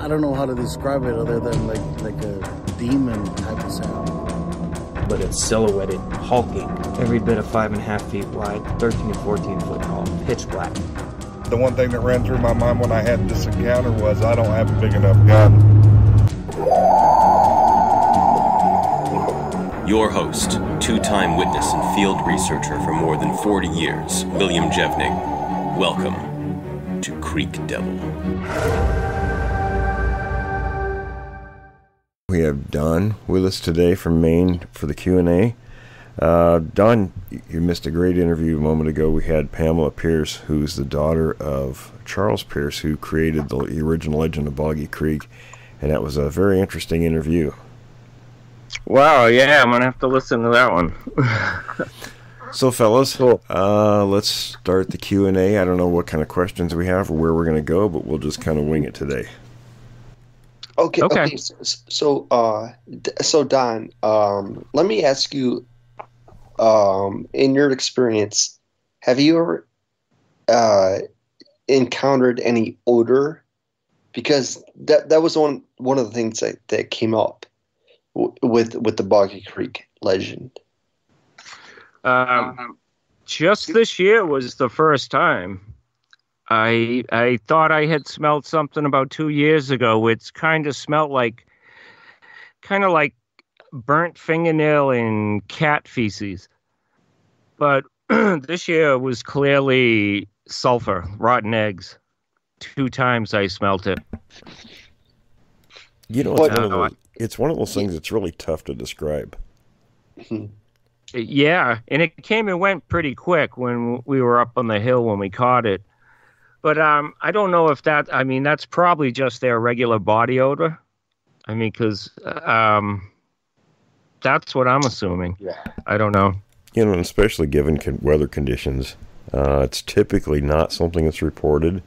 I don't know how to describe it other than like a demon type of sound. But it's silhouetted, hulking, every bit of 5.5 feet wide, 13 to 14 foot tall, pitch black. The one thing that ran through my mind when I had this encounter was I don't have a big enough gun. Your host, two-time witness and field researcher for more than 40 years, William Jevning. Welcome to Creek Devil. We have Don with us today from Maine for the Q&A. Don, you missed a great interview a moment ago. We had Pamela Pearce, who's the daughter of Charles Pearce, who created the original Legend of Boggy Creek, and that was a very interesting interview. Wow, yeah, I'm going to have to listen to that one. So, fellas, cool. Let's start the Q&A. I don't know what kind of questions we have or where we're going to go, but we'll just kind of wing it today. Okay. So Don, let me ask you, in your experience, have you ever encountered any odor? Because that was one of the things that came up with the Boggy Creek legend. Just this year was the first time. I thought I had smelled something about 2 years ago. It's kind of smelled like burnt fingernail and cat feces. But this year was clearly sulfur, rotten eggs. 2 times I smelt it. You know, it's one of those things that's really tough to describe. Yeah, and it came and went pretty quick when we were up on the hill when we caught it. But I don't know if that's probably just their regular body odor. I mean, because that's what I'm assuming. Yeah. I don't know. You know, especially given weather conditions, it's typically not something that's reported.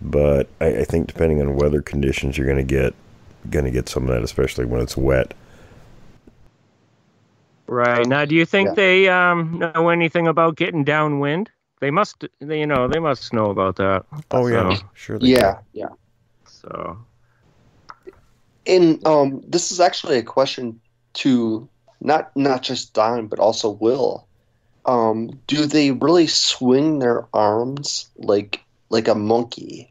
But I think depending on weather conditions, you're going to get some of that, especially when it's wet. Right. Now, do you think they know anything about getting downwind? They must know about that. Oh, yeah. Sure they do. Yeah. So. And this is actually a question to not just Don, but also Will. Do they really swing their arms like a monkey?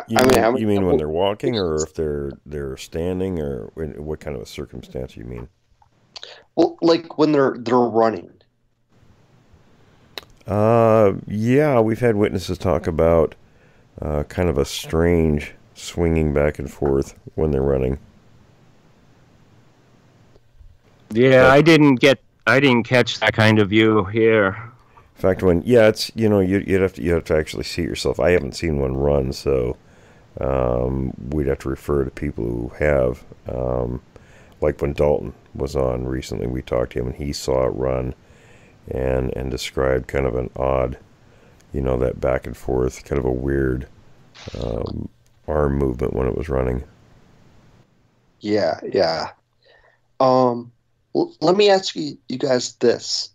You mean when they're walking, or if they're standing, or what kind of a circumstance you mean? Well, like when they're running. Yeah, we've had witnesses talk about kind of a strange swinging back and forth when they're running. Yeah, I didn't catch that kind of view here. In fact, it's you'd have to actually see it yourself. I haven't seen one run, so we'd have to refer to people who have. Like when Dalton was on recently, we talked to him and he saw it run, and described kind of an odd, that back and forth, kind of a weird arm movement when it was running. Yeah. Let me ask you guys this.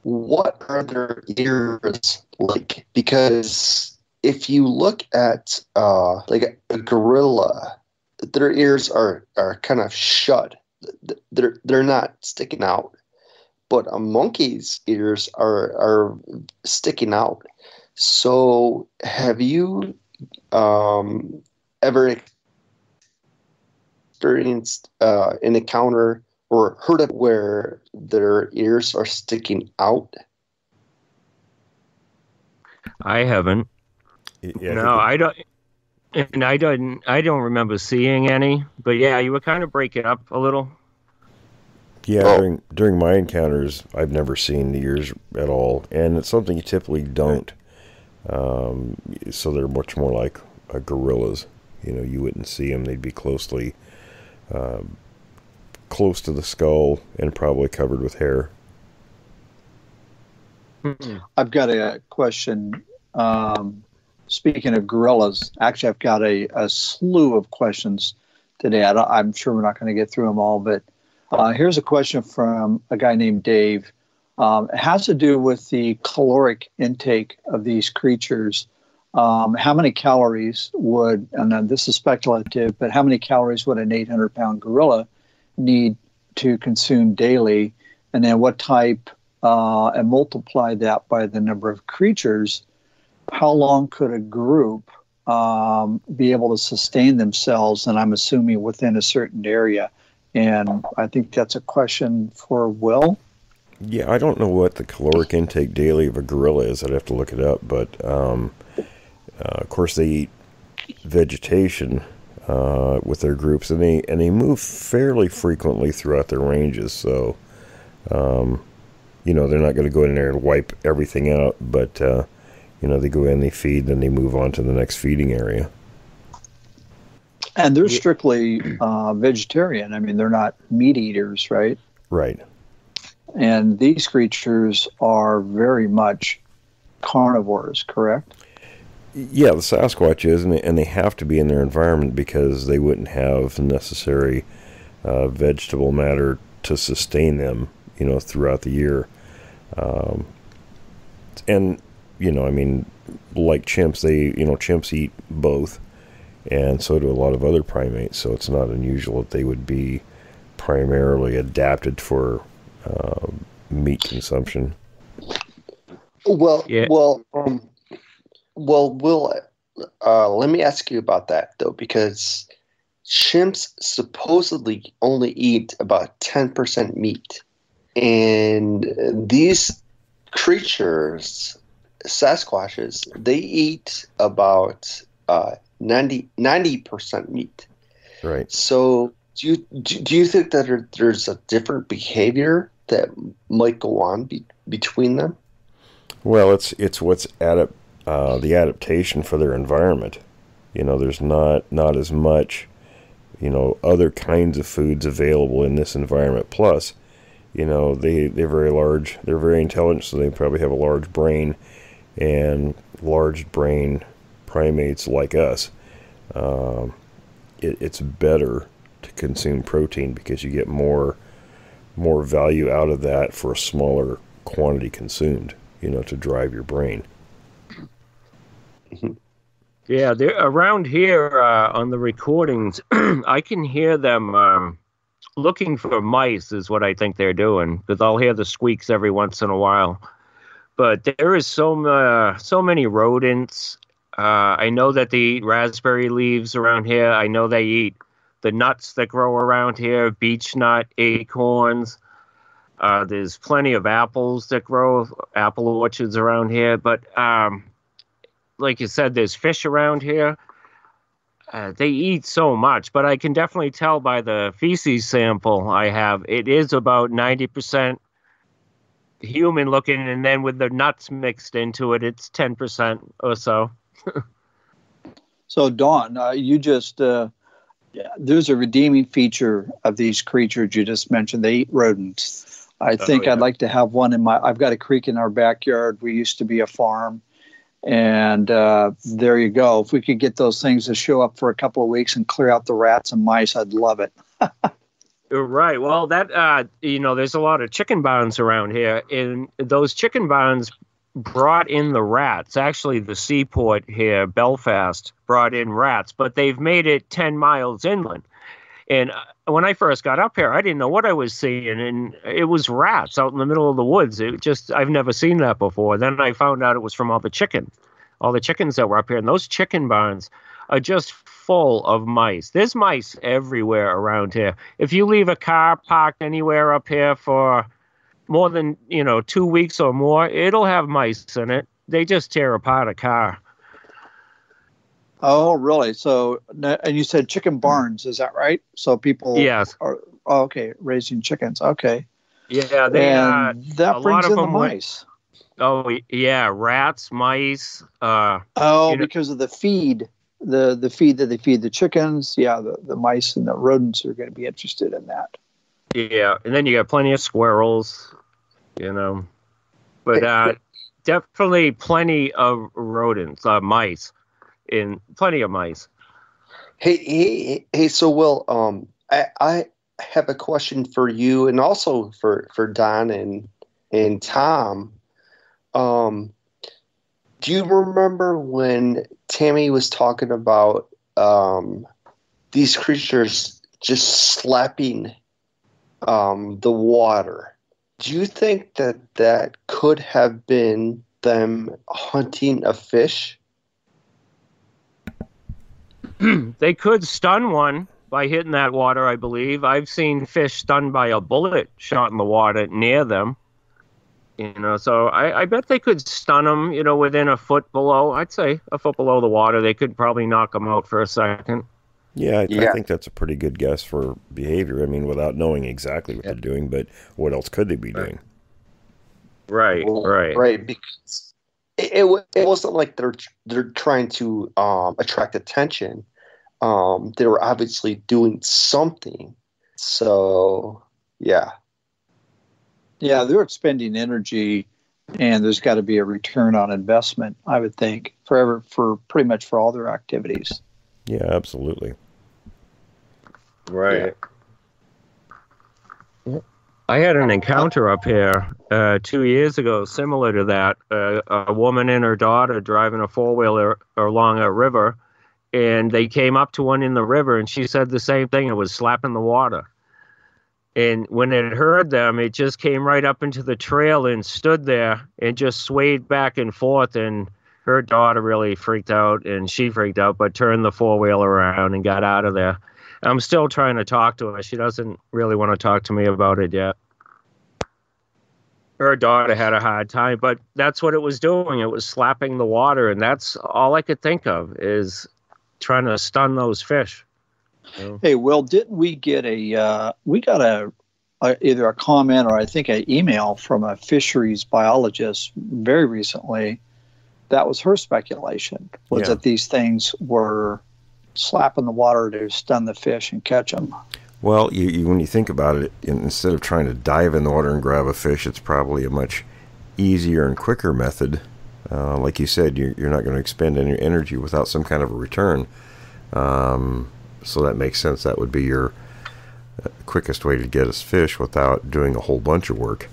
What are their ears like? Because if you look at like a gorilla, their ears are kind of shut. They're not sticking out. But a monkey's ears are sticking out. So have you ever experienced an encounter or heard of where their ears are sticking out? I haven't. Yeah, no, I don't. And I don't remember seeing any. But yeah, you were kind of breaking up a little. Yeah, during my encounters, I've never seen the ears at all, and it's something you typically don't. So they're much more like gorillas. You wouldn't see them; they'd be close to the skull and probably covered with hair. I've got a question. Speaking of gorillas, actually, I've got a slew of questions today. I'm sure we're not going to get through them all, but here's a question from a guy named Dave. It has to do with the caloric intake of these creatures. How many calories would, and this is speculative, but how many calories would an 800-pound gorilla need to consume daily? And then what type, and multiply that by the number of creatures, how long could a group be able to sustain themselves? And I'm assuming within a certain area. And I think that's a question for Will. Yeah, I don't know what the caloric intake daily of a gorilla is. I'd have to look it up. But, of course, they eat vegetation with their groups, and they move fairly frequently throughout their ranges. So, they're not going to go in there and wipe everything out. But, they go in, they feed, then they move on to the next feeding area. And they're strictly vegetarian. I mean, they're not meat eaters, right? Right. And these creatures are very much carnivores, correct? Yeah, the Sasquatch is, and they have to be in their environment because they wouldn't have necessary vegetable matter to sustain them, throughout the year. Like chimps, chimps eat both, and so do a lot of other primates, so it's not unusual that they would be primarily adapted for meat consumption. Well, Yeah. Will, let me ask you about that, though, because chimps supposedly only eat about 10% meat. And these creatures, Sasquatches, they eat about 90% meat. Right. So do you think that there's a different behavior that might go on between them? Well, it's what's the adaptation for their environment. There's not as much, other kinds of foods available in this environment. Plus, they're very large. They're very intelligent, so they probably have a large brain, and large brain primates like us, it's better to consume protein because you get more value out of that for a smaller quantity consumed, to drive your brain. Yeah, they're around here on the recordings. I can hear them looking for mice is what I think they're doing, because I'll hear the squeaks every once in a while. But there is so many rodents. I know that they eat raspberry leaves around here. I know they eat the nuts that grow around here, beech nut, acorns. There's plenty of apples that grow, apple orchards around here. But like you said, there's fish around here. They eat so much, but I can definitely tell by the feces sample I have, it is about 90% human looking, and then with the nuts mixed into it, it's 10% or so. So, Dawn, you just, there's a redeeming feature of these creatures you just mentioned. They eat rodents. I think I'd like to have one I've got a creek in our backyard. We used to be a farm. And there you go. If we could get those things to show up for a couple of weeks and clear out the rats and mice, I'd love it. Right. Well, that, there's a lot of chicken barns around here. And those chicken barns brought in the rats. Actually, the seaport here, Belfast, brought in rats, but they've made it 10 miles inland. And when I first got up here, I didn't know what I was seeing, and it was rats out in the middle of the woods. I've never seen that before. Then I found out it was from all the chickens that were up here, and those chicken barns are just full of mice. There's mice everywhere around here. If you leave a car parked anywhere up here for more than 2 weeks or more, it'll have mice in it. They just tear apart a car. Oh, really? So, and you said chicken barns, is that right? So people are raising chickens. Okay. Yeah, that brings in the mice. Oh, yeah, rats, mice. Because of the feed, the feed that they feed the chickens. Yeah, the mice and the rodents are going to be interested in that. Yeah, and then you got plenty of squirrels, But definitely plenty of rodents, mice. In plenty of mice. Hey! So, Will, I have a question for you, and also for Don and Tom, do you remember when Tammy was talking about these creatures just slapping the water? Do you think that could have been them hunting a fish? They could stun one by hitting that water, I believe. I've seen fish stunned by a bullet shot in the water near them. So I bet they could stun them, within a foot below. I'd say a foot below the water. They could probably knock them out for a second. Yeah, I think that's a pretty good guess for behavior. I mean, without knowing exactly what they're doing, but what else could they be doing? Right. Because it wasn't like they're trying to attract attention. They were obviously doing something. So, yeah. Yeah, they're expending energy, and there's got to be a return on investment, I would think, for pretty much for all their activities. Yeah, absolutely. Right. Yeah. I had an encounter up here 2 years ago, similar to that. A woman and her daughter driving a four-wheeler along a river, and they came up to one in the river, and she said the same thing. It was slapping the water. And when it heard them, it just came right up into the trail and stood there and just swayed back and forth. And her daughter really freaked out, and she freaked out, but turned the four-wheeler around and got out of there. I'm still trying to talk to her. She doesn't really want to talk to me about it yet. Her daughter had a hard time, but that's what it was doing. It was slapping the water, and that's all I could think of is trying to stun those fish. Hey, Will, didn't we get we got either a comment or I think an email from a fisheries biologist very recently. That was her speculation, was that these things were slapping the water to stun the fish and catch them. Well, when you think about it, instead of trying to dive in the water and grab a fish, it's probably a much easier and quicker method. Like you said, you're not going to expend any energy without some kind of a return. So that makes sense. That would be your quickest way to get us fish without doing a whole bunch of work.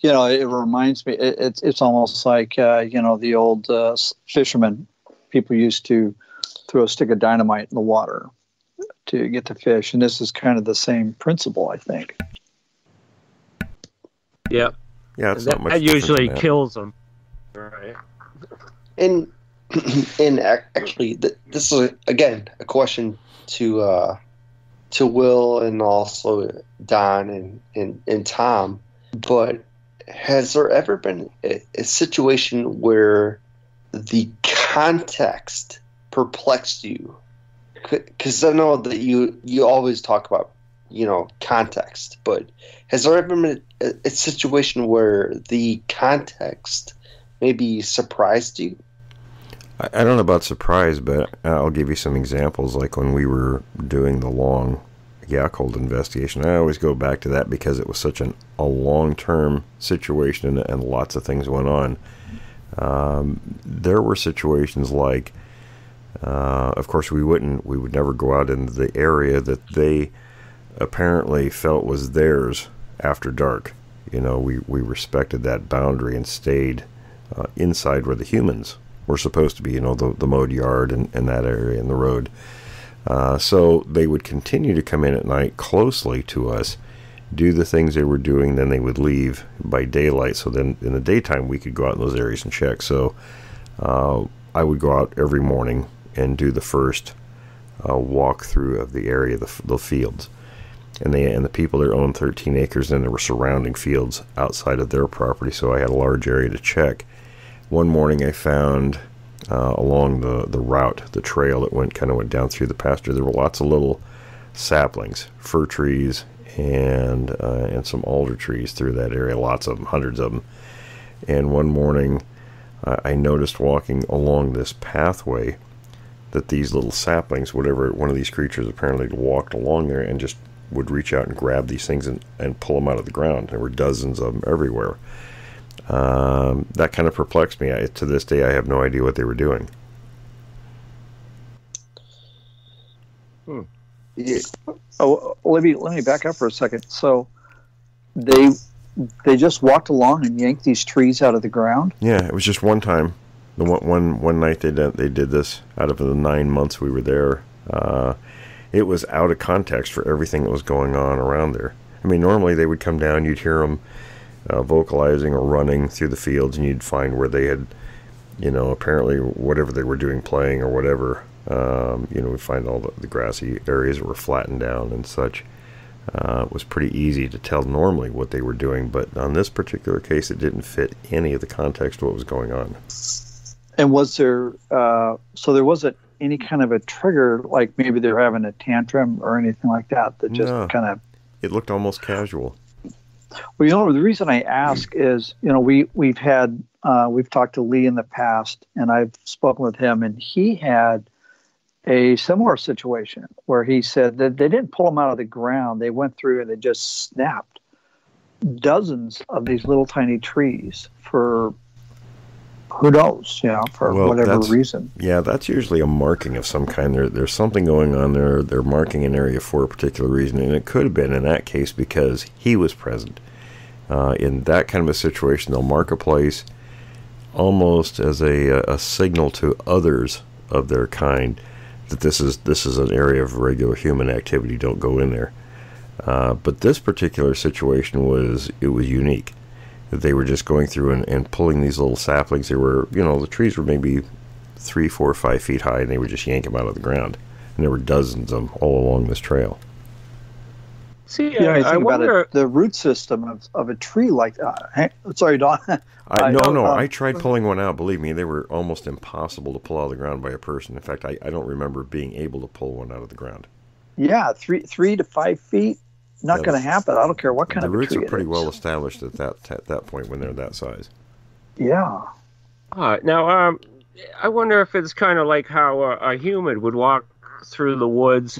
It reminds me, it's almost like, the old fishermen, people used to throw a stick of dynamite in the water to get the fish. And this is kind of the same principle, I think. Yep. Yeah, it's not much that usually than that. Kills them. Right. And actually, this is again a question to Will and also Don and Tom. But has there ever been a situation where the context perplexed you? Because I know that you always talk about context, but has there ever been a situation where the context maybe surprised you? I don't know about surprise, but I'll give you some examples. Like when we were doing the long Yakult investigation, I always go back to that because it was such a long-term situation and lots of things went on. There were situations like, of course, we would never go out into the area that they apparently felt was theirs after dark. We respected that boundary and stayed inside where the humans were supposed to be, the mowed yard and that area and the road. So they would continue to come in at night closely to us, do the things they were doing, then they would leave by daylight. So then in the daytime we could go out in those areas and check. So I would go out every morning and do the first walk through of the area, the fields. And the people there owned 13 acres, and there were surrounding fields outside of their property, so I had a large area to check. One morning I found along the route, the trail that went down through the pasture, there were lots of little saplings, fir trees, and some alder trees through that area, lots of them, hundreds of them. And one morning I noticed walking along this pathway that these little saplings, whatever one of these creatures apparently walked along there and just would reach out and grab these things and pull them out of the ground. There were dozens of them everywhere. That kind of perplexed me. To this day, I have no idea what they were doing. Yeah. Oh, let me back up for a second. So they just walked along and yanked these trees out of the ground. Yeah, it was just one time. The one night they did this. Out of the 9 months we were there, it was out of context for everything that was going on around there. I mean, normally they would come down, you'd hear them vocalizing or running through the fields, and you'd find where they had, apparently whatever they were doing, playing or whatever. We'd find all the grassy areas that were flattened down and such. It was pretty easy to tell normally what they were doing, but on this particular case, it didn't fit any of the context of what was going on. And was there, so there wasn't any kind of a trigger, like maybe they were having a tantrum or anything like that, that just kind of... It looked almost casual. Well, the reason I ask is, we've talked to Lee in the past, and I've spoken with him, and he had a similar situation where he said that they didn't pull him out of the ground. They went through and they just snapped dozens of these little tiny trees for who knows, for whatever reason. Yeah, that's usually a marking of some kind. There's something going on there. They're marking an area for a particular reason, and it could have been in that case because he was present. In that kind of a situation, they'll mark a place almost as a signal to others of their kind that this is an area of regular human activity. Don't go in there. But this particular situation was unique. They were just going through and pulling these little saplings. They were, the trees were maybe 3, 4, 5 feet high, and they would just yank them out of the ground. And there were dozens of them all along this trail. See, I wonder about the root system of a tree like that. Sorry, Don. I tried pulling one out. Believe me, they were almost impossible to pull out of the ground by a person. In fact, I don't remember being able to pull one out of the ground. Yeah, 3 to 5 feet. Not going to happen. I don't care what kind of a tree it is. The roots are pretty well established at that point when they're that size. Yeah. Now, I wonder if it's kind of like how a human would walk through the woods.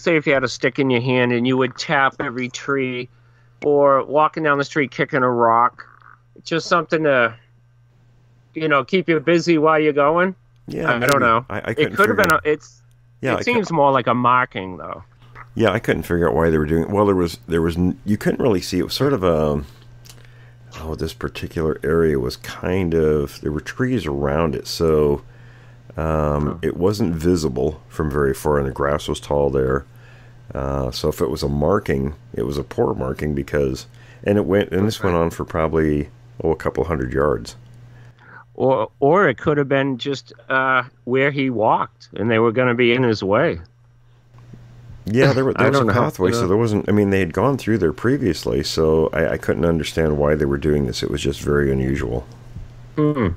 Say if you had a stick in your hand and you would tap every tree, or walking down the street kicking a rock. Just something to, keep you busy while you're going. Yeah, I don't know. It could have been. It seems more like a marking, though. Yeah, I couldn't figure out why they were doing it. Well, there was you couldn't really see. It was sort of this particular area was kind of, there were trees around it, so it wasn't visible from very far, and the grass was tall there. So if it was a marking, it was a poor marking because, and this went on for probably a couple hundred yards. Or it could have been just where he walked, and they were going to be in his way. Yeah, there was a pathway, so there wasn't. I mean, they had gone through there previously, so I couldn't understand why they were doing this. It was just very unusual. Mm-hmm.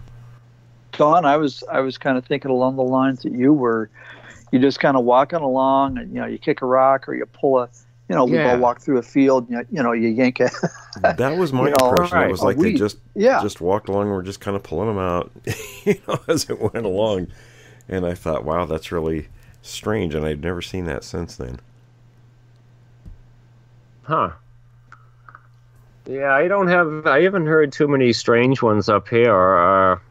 Don, I was kind of thinking along the lines that you just kind of walking along, and you kick a rock or you pull a, we all walk through a field, and, you yank it. That was my impression. It was like they just walked along and were just kind of pulling them out, as it went along, and I thought, wow, that's really strange, and I'd never seen that since then. Huh. Yeah, I haven't heard too many strange ones up here, or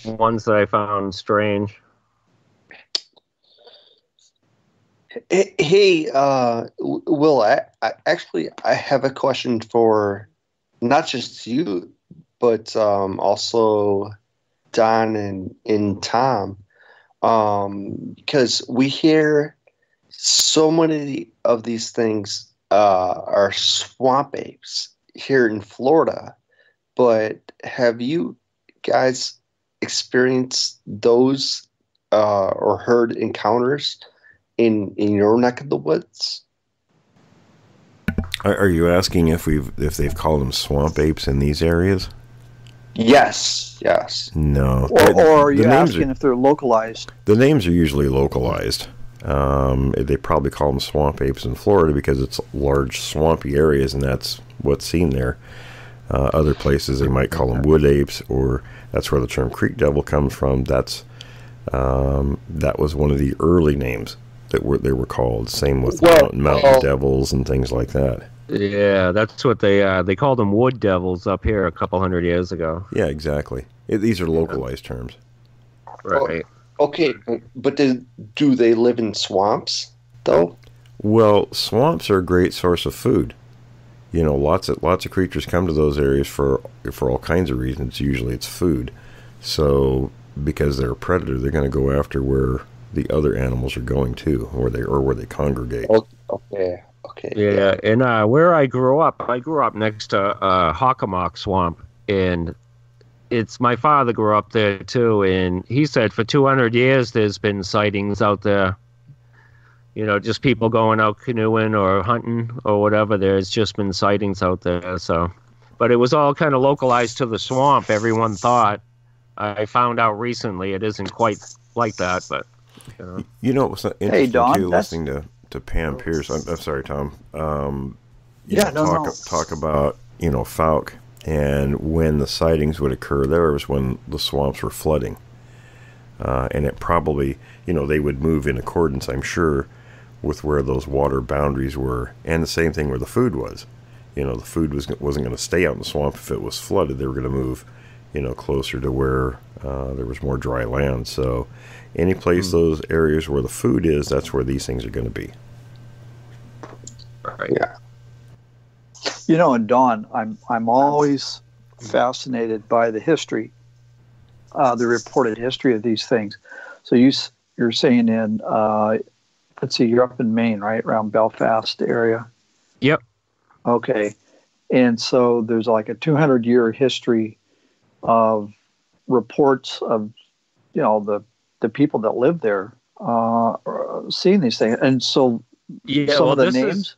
ones that I found strange. Hey, Will, I have a question for not just you, but also Don and Tom. Because we hear so many of these things are swamp apes here in Florida, but have you guys experienced those or heard encounters in your neck of the woods? Are you asking if they've called them swamp apes in these areas? Yes. No. Or are you asking if they're localized? The names are usually localized. They probably call them swamp apes in Florida because it's large swampy areas, and that's what's seen there. Other places they might call them wood apes, or that's where the term creek devil comes from. That was one of the early names that they were called. Same with mountain devils and things like that. Yeah, that's what they called them, wood devils up here a couple hundred years ago. Yeah, exactly. These are localized terms. Right. Okay, but do they live in swamps, though? Well, swamps are a great source of food. You know, lots of creatures come to those areas for all kinds of reasons. Usually it's food. So because they're a predator, they're going to go after where the other animals are going to, where they congregate. Okay. Yeah, and where I grew up next to Hockomock Swamp, and my father grew up there too, and he said for 200 years there's been sightings out there. You know, just people going out canoeing or hunting or whatever. There's just been sightings out there. So, but it was all kind of localized to the swamp. Everyone thought. I found out recently it isn't quite like that, but you know, it was interesting hey, Don, too, listening to Pam Pearce. I'm sorry, Tom. Talk about, you know, Falk, and when the sightings would occur there was when the swamps were flooding, and it probably, you know, they would move in accordance, I'm sure, with where those water boundaries were, and the same thing where the food was. You know, the food wasn't going to stay out in the swamp if it was flooded. They were going to move, you know, closer to where there was more dry land. So any place, those areas where the food is, that's where these things are going to be. Right. Yeah. You know, and Don, I'm always fascinated by the history, the reported history of these things. So you're saying in let's see, you're up in Maine, right, around Belfast area. Yep. Okay, and so there's like a 200-year history of reports of, you know, the people that live there seeing these things, and so some of the names.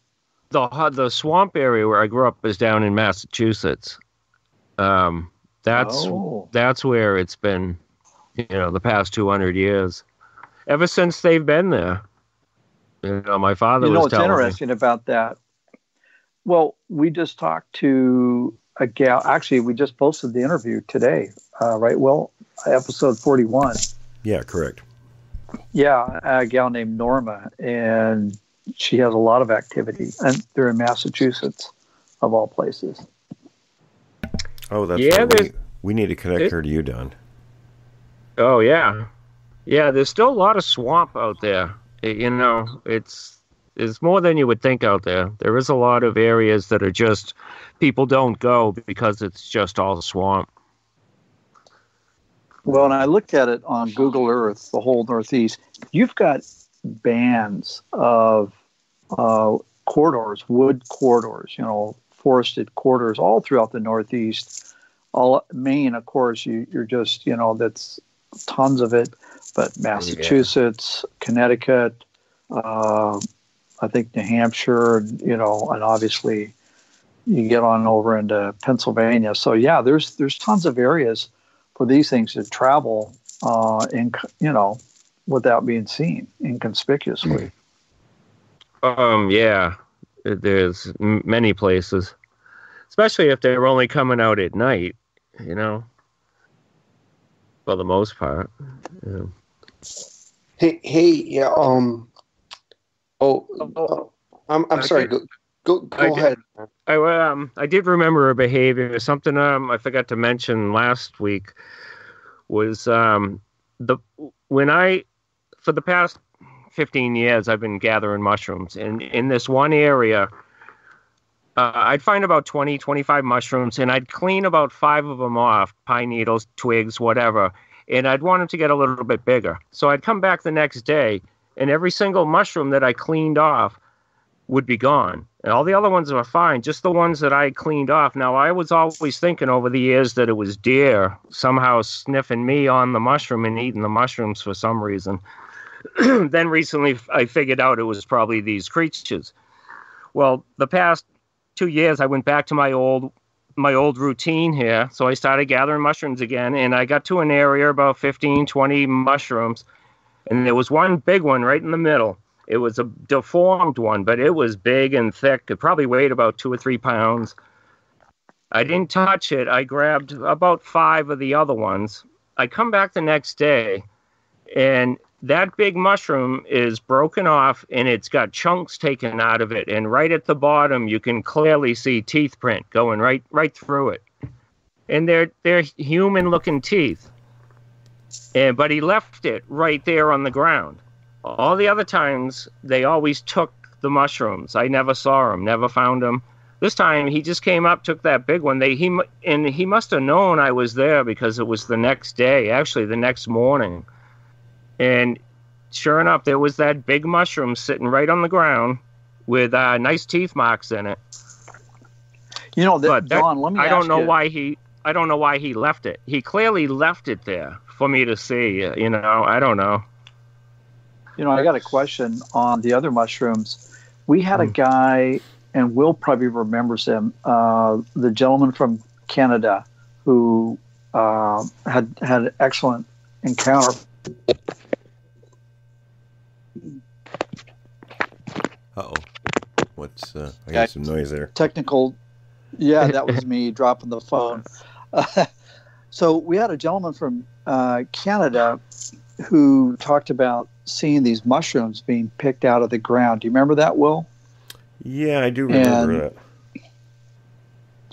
The swamp area where I grew up is down in Massachusetts. That's where it's been, you know, the past 200 years, ever since they've been there. You know, my father was telling me. You know what's interesting about that? Well, we just talked to a gal. Actually, we just posted the interview today, right? Well, episode 41. Yeah, correct. Yeah, a gal named Norma, and she has a lot of activity, and they're in Massachusetts, of all places. Oh, that's right. We need to connect her to you, Don. Oh, yeah. Yeah, there's still a lot of swamp out there. You know, it's more than you would think out there. There is a lot of areas that are just, people don't go because it's just all swamp. Well, and I looked at it on Google Earth, the whole Northeast. You've got bands of corridors, wood corridors, you know, forested corridors all throughout the Northeast. All Maine, of course, you're just, you know, that's tons of it. But Massachusetts, Connecticut, I think New Hampshire, you know, and obviously you get on over into Pennsylvania. So yeah, there's tons of areas for these things to travel, you know, without being seen inconspicuously. Yeah, there's many places, especially if they're only coming out at night, you know, for the most part. Yeah. Hey, yeah. I'm sorry. Go ahead. I did remember a behavior. Something I forgot to mention last week was for the past 15 years I've been gathering mushrooms, and in this one area I'd find about 25 mushrooms, and I'd clean about 5 of them off, pine needles, twigs, whatever, and I'd want them to get a little bit bigger. So I'd come back the next day, and every single mushroom that I cleaned off would be gone. And all the other ones were fine, just the ones that I cleaned off. Now, I was always thinking over the years that it was deer somehow sniffing me on the mushroom and eating the mushrooms for some reason. Then recently I figured out it was probably these creatures. Well, the past 2 years I went back to my old routine here. So I started gathering mushrooms again, and I got to an area about 15, 20 mushrooms, and there was one big one right in the middle. It was a deformed one, but it was big and thick. It probably weighed about 2 or 3 pounds. I didn't touch it. I grabbed about 5 of the other ones. I come back the next day, and that big mushroom is broken off, and it's got chunks taken out of it. And right at the bottom, you can clearly see teeth print going right through it. And they're human-looking teeth. But he left it right there on the ground. All the other times, they always took the mushrooms. I never saw him, never found him. This time he just came up, took that big one. He must have known I was there because it was the next day, actually the next morning. And sure enough, there was that big mushroom sitting right on the ground with nice teeth marks in it. You know, Don, let me ask you. I don't know why he left it. He clearly left it there for me to see. You know, I don't know. You know, I got a question on the other mushrooms. We had a guy, and Will probably remembers him, the gentleman from Canada who had an excellent encounter. Uh-oh. What's, I got some noise there. Technical. Yeah, that was me dropping the phone. So we had a gentleman from Canada who talked about seeing these mushrooms being picked out of the ground. Do you remember that, Will? Yeah, I do remember that.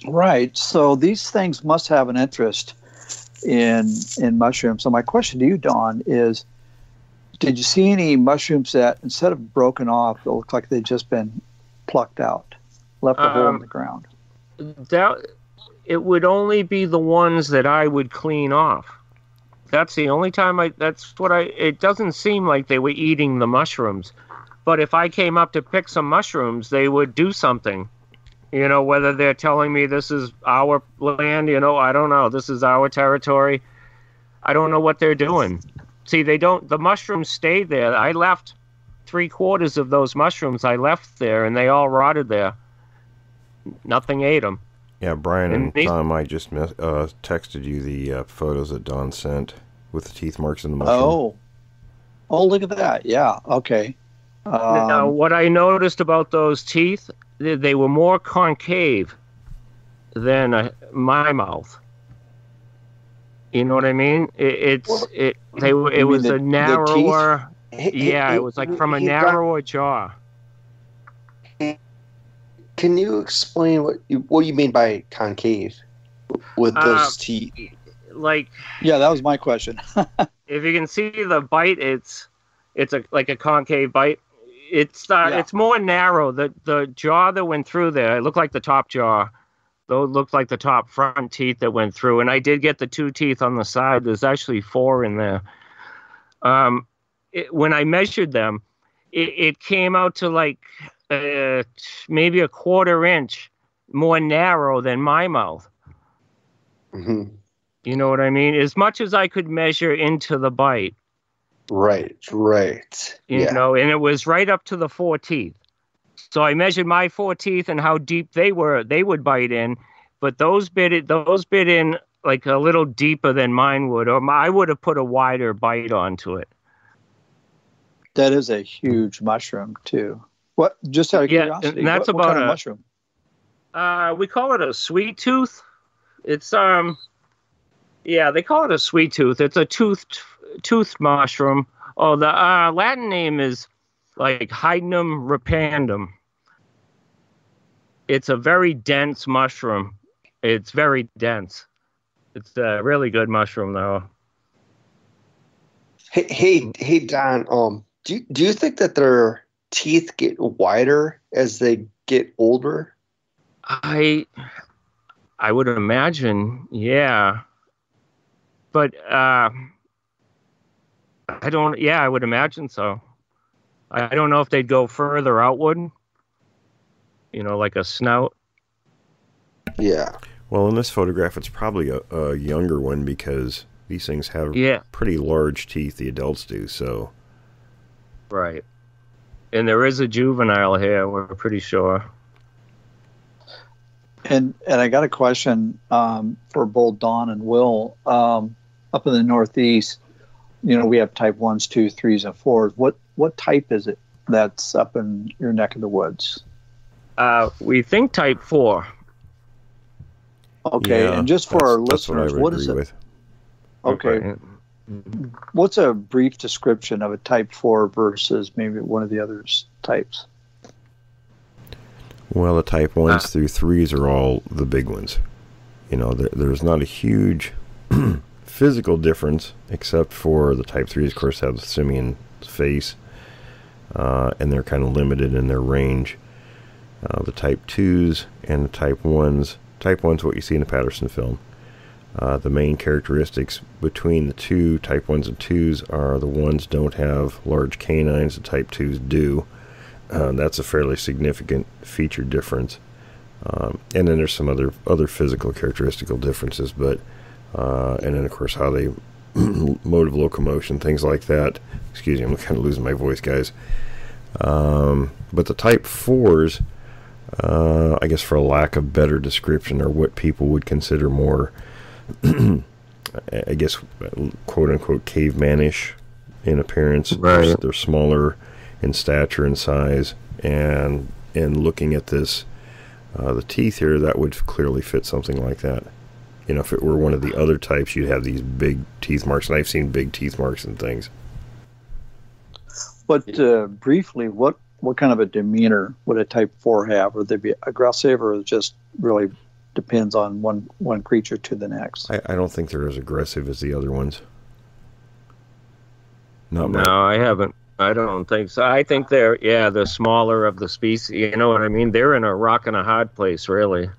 Right. So these things must have an interest in mushrooms. So my question to you, Don, is did you see any mushrooms that instead of broken off, it looked like they'd just been plucked out, left a hole in the ground? It would only be the ones that I would clean off. That's the only time it doesn't seem like they were eating the mushrooms. But if I came up to pick some mushrooms, they would do something. You know, whether they're telling me this is our land, you know, I don't know. This is our territory. I don't know what they're doing. See, the mushrooms stayed there. I left 3/4 of those mushrooms I left there, and they all rotted there. Nothing ate them. Yeah, Brian and Tom, I just texted you the photos that Don sent with the teeth marks in the mushroom. Oh, look at that. Yeah, okay. Now, what I noticed about those teeth, they were more concave than my mouth. You know what I mean? It was a narrower. It was like from a narrower jaw. Can you explain what you mean by concave with those teeth? Yeah, that was my question. If you can see the bite, it's like a concave bite. It's more narrow. The jaw that went through there, it looked like the top jaw. Those looked like the top front teeth that went through. And I did get the 2 teeth on the side. There's actually 4 in there. When I measured them, it came out to like maybe a 1/4 inch more narrow than my mouth. Mm-hmm. You know what I mean? As much as I could measure into the bite. Right. You know, and it was right up to the 4 teeth. So I measured my 4 teeth and how deep they would bite in, but those bit in like a little deeper than mine would, or I would have put a wider bite onto it. That is a huge mushroom too. What? Just out of curiosity, and that's what kind of mushroom? We call it a sweet tooth. It's they call it a sweet tooth. It's a toothed mushroom. Oh, the Latin name is like Hydnum repandum. It's a very dense mushroom. It's very dense. It's a really good mushroom, though. Hey, Don. Do you think that their teeth get wider as they get older? I would imagine, yeah. But I don't. Yeah, I would imagine so. I don't know if they'd go further outward. You know, like a snout. Yeah. Well, in this photograph, it's probably a younger one because these things have pretty large teeth. The adults do so. Right. And there is a juvenile here. We're pretty sure. And I got a question for both Don and Will. Up in the Northeast, you know, we have type 1s, 2s, 3s, and 4s. What type is it that's up in your neck of the woods? We think type 4. Okay, and just for our listeners, what is it? With. Okay. What's a brief description of a type 4 versus maybe one of the other types? Well, the type 1s through 3s are all the big ones. You know, there's not a huge physical difference, except for the type 3s, of course, have the simian face. and they're kind of limited in their range. The Type 2s and the Type 1s. Type 1's what you see in the Patterson film. The main characteristics between the two Type 1s and 2s are the ones don't have large canines, the Type 2s do. That's a fairly significant feature difference. And then there's some other physical characteristical differences, but and then of course how they mode of locomotion, things like that. Excuse me, I'm kind of losing my voice, guys. But the Type 4s, I guess for a lack of better description, are what people would consider more, I guess, quote-unquote cavemanish in appearance. Right. They're smaller in stature and size, and looking at this, the teeth here, that would clearly fit something like that. You know, if it were one of the other types, you'd have these big teeth marks, and I've seen big teeth marks and things. But briefly, what kind of a demeanor would a Type 4 have? Would they be aggressive, or it just really depends on one creature to the next? I don't think they're as aggressive as the other ones. No, I haven't. I don't think so. I think they're smaller of the species. You know what I mean? They're in a rock and a hard place, really.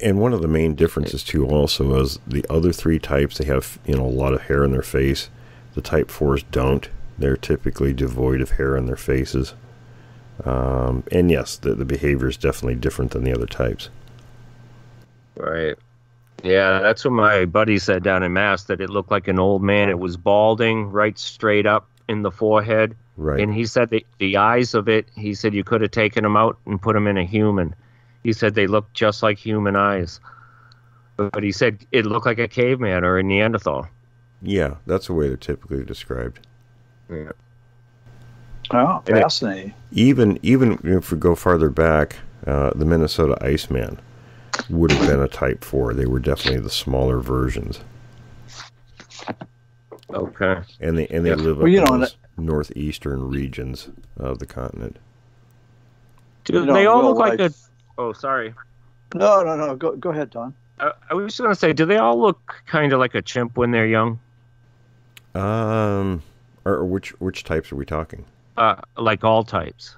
And one of the main differences, too, also is the other three types, they have, a lot of hair in their face. The Type 4s don't. They're typically devoid of hair on their faces. And yes, the behavior is definitely different than the other types. Right. Yeah, that's what my buddy said down in Mass, that it looked like an old man. It was balding right straight up in the forehead. Right. And he said the eyes of it, he said you could have taken them out and put them in a human. He said they looked just like human eyes. But he said it looked like a caveman or a Neanderthal. Yeah, that's the way they're typically described. Yeah. Oh, fascinating. Even if we go farther back, the Minnesota Iceman would have been a Type 4. They were definitely the smaller versions. Okay. And they live up in those northeastern regions of the continent. Do they all look like a... Oh, sorry. No. Go ahead, Don. I was just going to say, do they all look kind of like a chimp when they're young? Or which types are we talking? Like all types.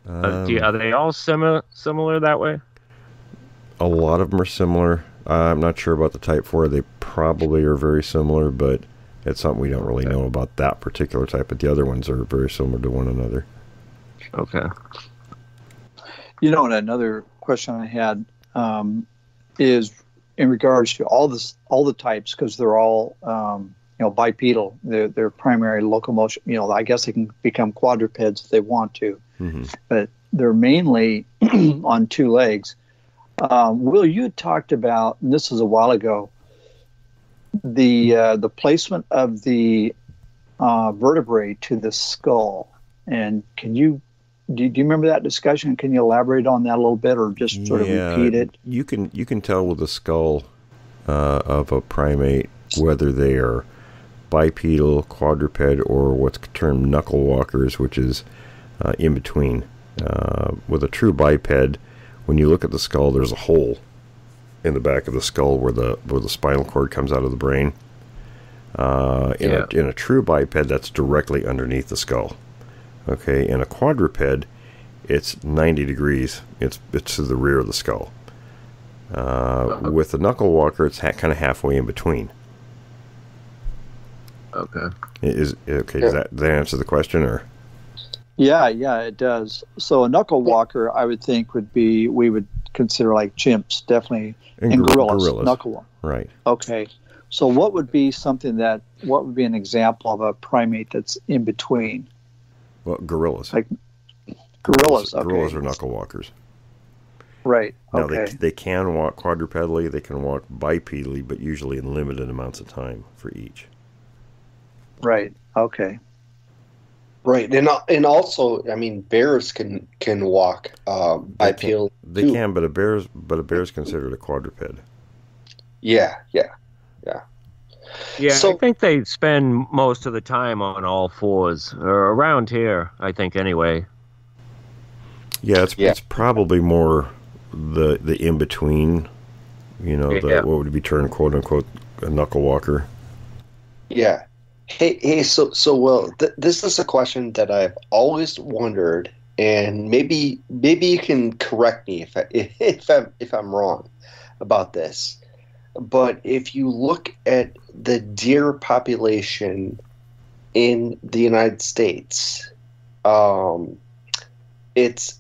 Are they all similar that way? A lot of them are similar. I'm not sure about the Type 4. They probably are very similar, but it's something we don't really know about that particular type. But the other ones are very similar to one another. Okay. And another question I had is in regards to all the types, because they're all bipedal. Their primary locomotion. I guess they can become quadrupeds if they want to, but they're mainly on two legs. Will, you had talked about, and this was a while ago, the placement of the vertebrae to the skull, and do you remember that discussion? Can you elaborate on that a little bit, or just sort of repeat it? You can tell with the skull of a primate whether they are bipedal, quadruped, or what's termed knuckle walkers, which is in between. With a true biped, when you look at the skull, there's a hole in the back of the skull where the spinal cord comes out of the brain. In a true biped, that's directly underneath the skull. Okay, in a quadruped, it's 90 degrees. It's to the rear of the skull. With the knuckle walker, it's kind of halfway in between. Okay. Does that answer the question, or? Yeah, it does. So a knuckle walker, I would think, we would consider like chimps, definitely, and gorillas. Knuckle walker. Right. Okay. So what would be an example of a primate that's in between? Well, gorillas. Like gorillas. Okay. Gorillas are knuckle walkers. Right. Now, okay. they can walk quadrupedally, they can walk bipedally, but usually in limited amounts of time for each. Right. Okay. Right, and also, I mean, bears can walk bipedal. They can, but a bear's considered a quadruped. Yeah. Yeah, so, I think they spend most of the time on all fours, or around here, I think, anyway. Yeah, it's probably more the in-between, what would be termed, quote-unquote, a knuckle walker. Yeah. So Will, this is a question that I've always wondered, and maybe you can correct me if I'm wrong about this. But if you look at the deer population in the United States, it's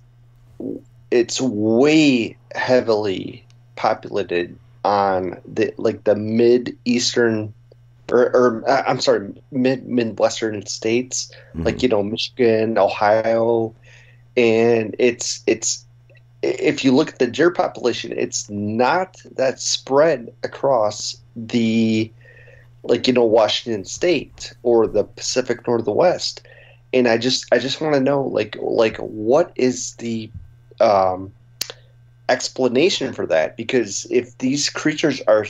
way heavily populated on the mid-eastern or I'm sorry, midwestern states, Michigan, Ohio, and it's if you look at the deer population, it's not that spread across the Washington State or the Pacific Northwest. And I just want to know what is the explanation for that? Because if these creatures are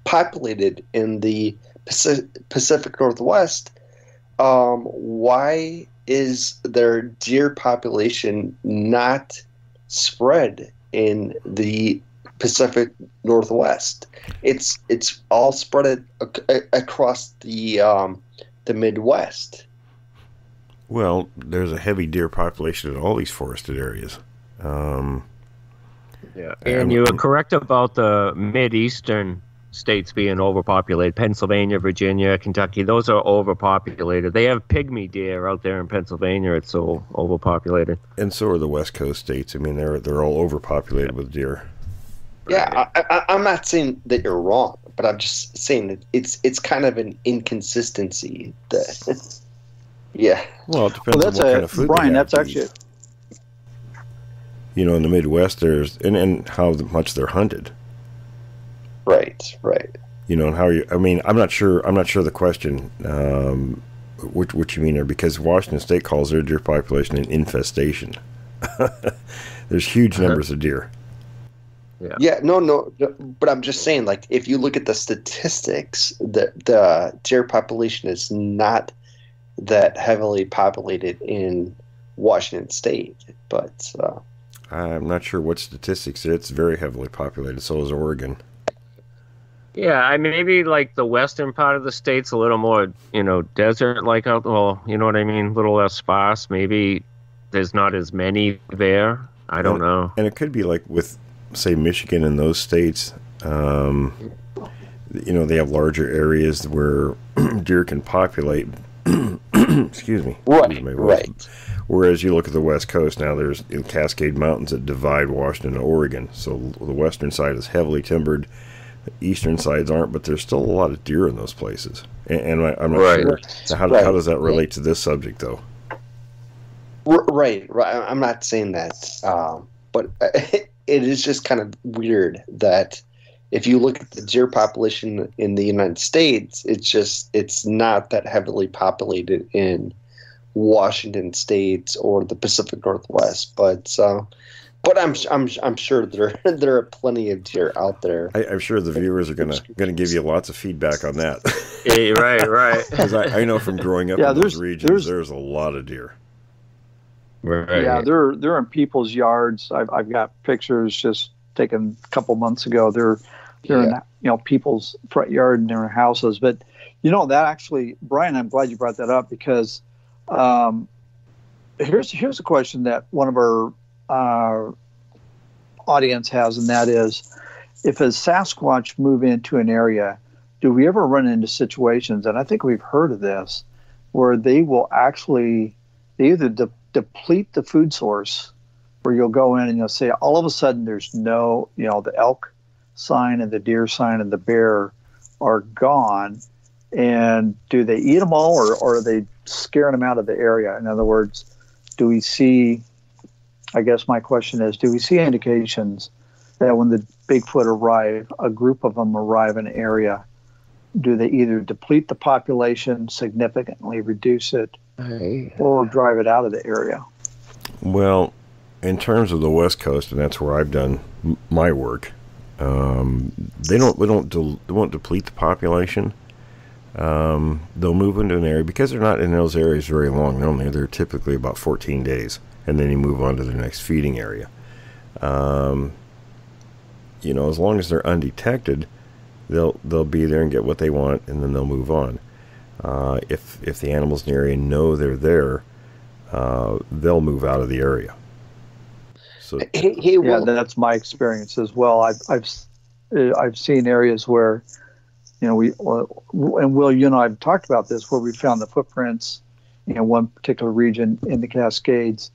populated in the Pacific Northwest, why is their deer population not spread in the Pacific Northwest? It's all spread across the Midwest. Well, there's a heavy deer population in all these forested areas. And you were correct about the mid-eastern states being overpopulated. Pennsylvania, Virginia, Kentucky, those are overpopulated. They have pygmy deer out there in Pennsylvania. It's so overpopulated. And so are the West Coast states. I mean, they're all overpopulated with deer. Yeah, I'm not saying that you're wrong, but I'm just saying that it's kind of an inconsistency. Yeah. Well, it depends on what kind of food Brian, they have that's to actually eat. In the Midwest, there's and how much they're hunted. Right. And how you? I mean, I'm not sure the question, which you mean there, because Washington State calls their deer population an infestation. There's huge numbers of deer. Yeah. No. But I'm just saying, if you look at the statistics, the deer population is not that heavily populated in Washington State, but I'm not sure what statistics. It's very heavily populated. So is Oregon. Yeah, maybe the western part of the state's a little more, desert-like out. Well, you know what I mean, a little less sparse. Maybe there's not as many there. I don't know. And it could be with, say, Michigan and those states. They have larger areas where deer can populate. Excuse me. Right. Whereas you look at the West Coast now, there's Cascade Mountains that divide Washington and Oregon. So the western side is heavily timbered. The eastern sides aren't, but there's still a lot of deer in those places. And I'm not sure. Now, how does that relate to this subject, though? Right. I'm not saying that. But it is just kind of weird that if you look at the deer population in the United States, it's not that heavily populated in Washington State or the Pacific Northwest. But I'm sure there are plenty of deer out there. I'm sure the viewers are gonna give you lots of feedback on that. Right. Because I know from growing up in those regions, there's a lot of deer. Right. Yeah, they're in people's yards. I've got pictures just taken a couple months ago. They're in people's front yard and their houses. But that actually, Brian, I'm glad you brought that up, because here's a question that one of our audience has, and that is, if a Sasquatch move into an area, do we ever run into situations, and I think we've heard of this, where they will actually either deplete the food source, where you'll go in and you'll say all of a sudden there's no, the elk sign and the deer sign and the bear are gone, and do they eat them all, or are they scaring them out of the area? In other words, do we see, I guess my question is, do we see indications that when the Bigfoot arrive, a group of them arrive in an area, do they either deplete the population, significantly reduce it, or drive it out of the area? Well, in terms of the West Coast, and that's where I've done my work, they won't deplete the population. They'll move into an area, because they're not in those areas very long. They're typically about 14 days, and then you move on to the next feeding area. As long as they're undetected, they'll be there and get what they want, and then they'll move on. If the animals in the area know they're there, they'll move out of the area. So yeah, that's my experience as well. I've seen areas where, and Will, you and I have talked about this, where we found the footprints in one particular region in the Cascades,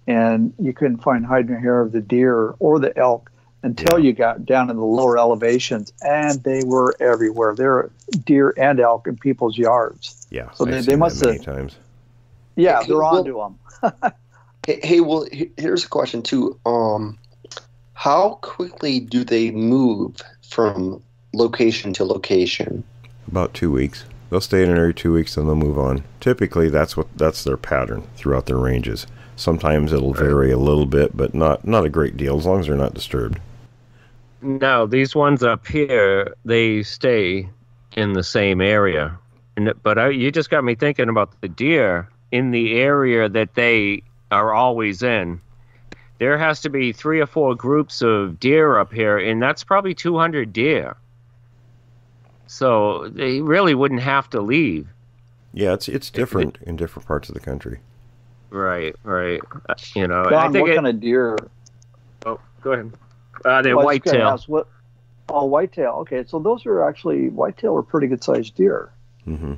and you couldn't find hide nor hair of the deer or the elk until you got down in the lower elevations, and they were everywhere. There were deer and elk in people's yards. Yeah, so they must have. Times. Yeah, they're onto them. Hey, well, here's a question too. How quickly do they move from location to location? About 2 weeks. They'll stay in an area 2 weeks, and they'll move on. Typically, that's their pattern throughout their ranges. Sometimes it'll vary a little bit, but not a great deal, as long as they're not disturbed. No, these ones up here, they stay in the same area. But you just got me thinking about the deer in the area that they are always in. There has to be 3 or 4 groups of deer up here, and that's probably 200 deer. So they really wouldn't have to leave. Yeah, it's different in different parts of the country. Right. Don, I think what kind of deer? Oh, go ahead. They're whitetail. Whitetail. Okay, so those are actually whitetail are pretty good sized deer. Mm-hmm.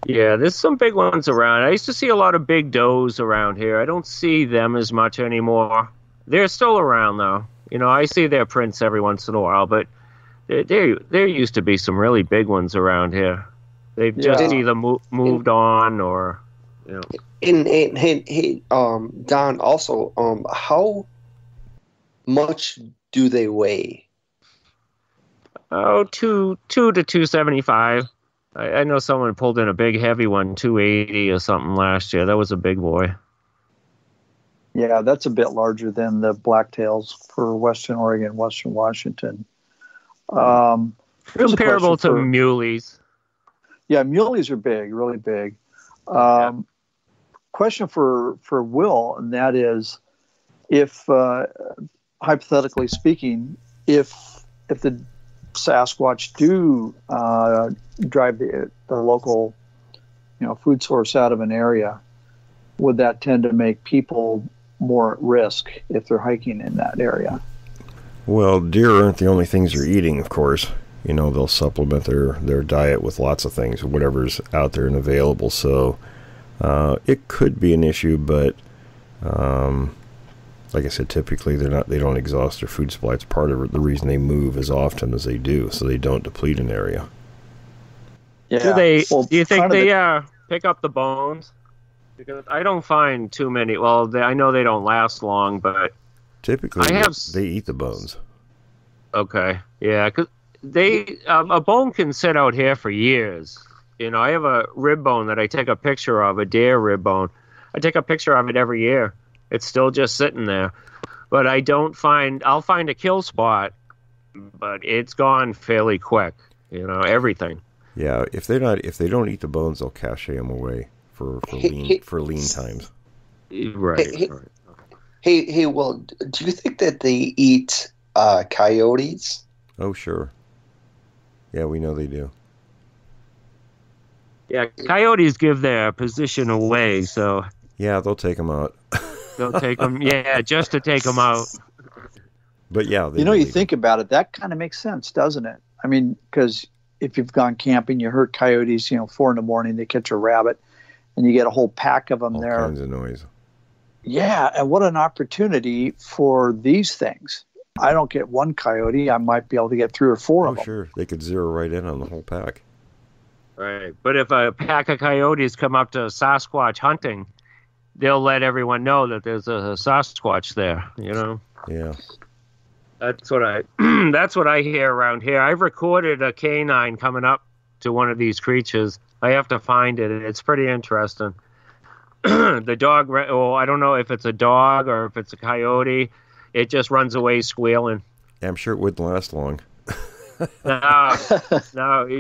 Yeah, there's some big ones around. I used to see a lot of big does around here. I don't see them as much anymore. They're still around, though. I see their prints every once in a while, but there used to be some really big ones around here. They've just either moved on or, Hey, Don, also, how much do they weigh? Oh, 2 to 275. I know someone pulled in a big heavy one, 280 or something last year. That was a big boy. Yeah, that's a bit larger than the blacktails for Western Oregon, Western Washington. Comparable to muleys. Yeah, muleys are big, really big. Question for Will, and that is, if hypothetically speaking, if the Sasquatch do drive the local, food source out of an area, would that tend to make people more at risk if they're hiking in that area? Well, deer aren't the only things they're eating, of course. They'll supplement their diet with lots of things, whatever's out there and available. So it could be an issue, but like I said, typically they don't exhaust their food supply. It's part of the reason they move as often as they do, so they don't deplete an area. Yeah. Do you think they pick up the bones? Because I don't find too many. Well, I know they don't last long, but typically they eat the bones. Okay, yeah, because a bone can sit out here for years. I have a rib bone that I take a picture of, a deer rib bone. I take a picture of it every year. It's still just sitting there. But I'll find a kill spot, but it's gone fairly quick. Everything. Yeah, if they don't eat the bones, they'll cache them away for lean times. Right. Hey, well, do you think that they eat coyotes? Oh, sure. Yeah, we know they do. Yeah, coyotes give their position away, so... Yeah, they'll take them out. They'll take them, just to take them out. But yeah... you think about it, that kind of makes sense, doesn't it? I mean, because if you've gone camping, you heard coyotes, 4 in the morning, they catch a rabbit, and you get a whole pack of them there. All kinds of noise. Yeah, and what an opportunity for these things. I don't get one coyote, I might be able to get 3 or 4 of them. Oh, sure. They could zero right in on the whole pack. Right. But if a pack of coyotes come up to Sasquatch hunting, they'll let everyone know that there's a Sasquatch there, Yeah. That's what I hear around here. I've recorded a canine coming up to one of these creatures. I have to find it. It's pretty interesting. The dog, I don't know if it's a dog or if it's a coyote. It just runs away squealing. Yeah, I'm sure it wouldn't last long. No,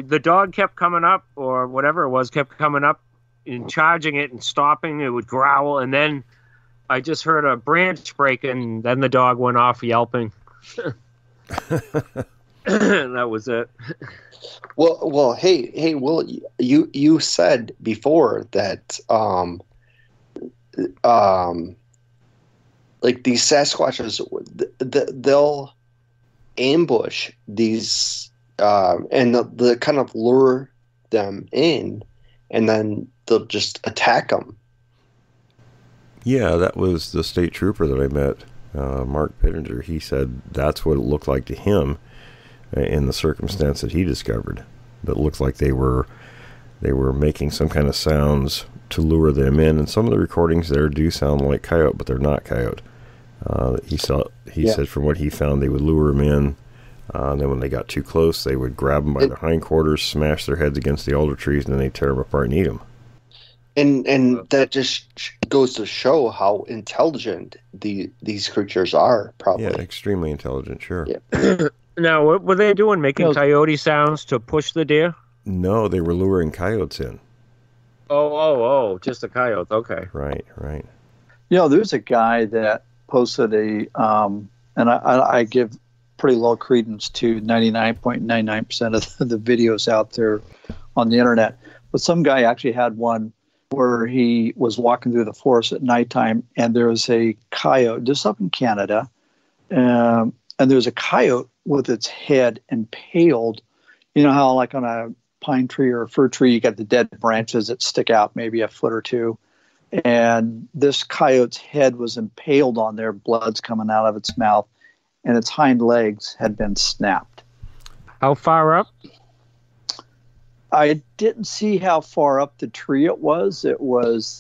the dog kept coming up, or whatever it was, kept coming up and charging it and stopping. It would growl, and then I just heard a branch break, and then the dog went off yelping. That was it. Well, hey, Will, you said before that like these Sasquatches, they'll ambush these and the kind of lure them in, and then they'll just attack them. Yeah, that was the state trooper that I met, Mark Pittenger. He said that's what it looked like to him in the circumstance that he discovered. That looked like they were making some kind of sounds to lure them in, and some of the recordings there do sound like coyote, but they're not coyote. He said from what he found, they would lure them in, and then when they got too close, they would grab them by their hindquarters, smash their heads against the alder trees, and then they tear them apart and eat them. And that just goes to show how intelligent these creatures are, probably. Yeah, extremely intelligent, sure. Yeah. Now, what were they doing? Making coyote sounds to push the deer? No, they were luring coyotes in. Oh, just a coyote. Okay. Right. There's a guy that posted and I give pretty low credence to 99.99% of the videos out there on the internet. But some guy actually had one where he was walking through the forest at nighttime, and there was a coyote just up in Canada, and there's a coyote with its head impaled. You know how like on a pine tree or a fir tree, you got the dead branches that stick out maybe a foot or two, and this coyote's head was impaled on there, blood's coming out of its mouth, and its hind legs had been snapped. How far up? I didn't see how far up the tree it was.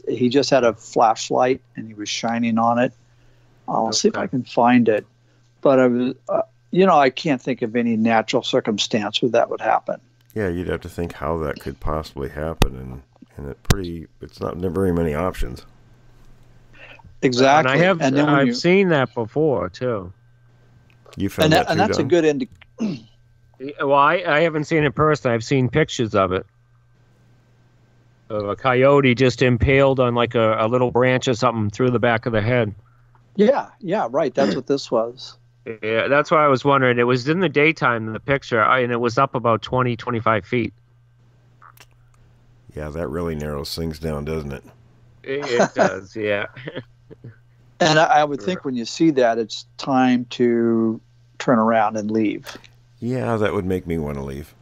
He just had a flashlight and he was shining on it. I'll see if I can find it. But I was, I can't think of any natural circumstance where that would happen. Yeah, you'd have to think how that could possibly happen, and it's not very many options. Exactly. And I've seen that before too. You found that too, and that's Don? a good indication. Well, I haven't seen it in person. I've seen pictures of it. Of a coyote just impaled on like a little branch or something through the back of the head. Yeah, right. That's what this was. Yeah, that's why I was wondering. It was in the daytime in the picture, and it was up about 20, 25 feet. Yeah, that really narrows things down, doesn't it? It does, yeah. And I would think when you see that, it's time to turn around and leave. Yeah, that would make me want to leave.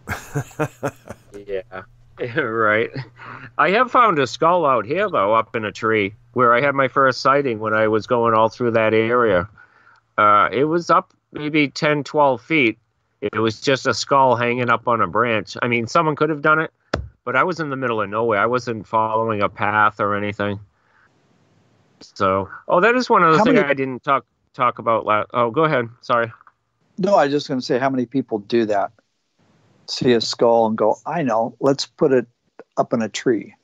Yeah, right. I have found a skull out here, though, up in a tree, where I had my first sighting when I was going all through that area. It was up maybe 10, 12 feet. It was just a skull hanging up on a branch. I mean, someone could have done it, but I was in the middle of nowhere. I wasn't following a path or anything. So, that is one of the things I didn't talk about last. Oh, go ahead. Sorry. No, I was just going to say, how many people do that? See a skull and go, I know, let's put it up in a tree.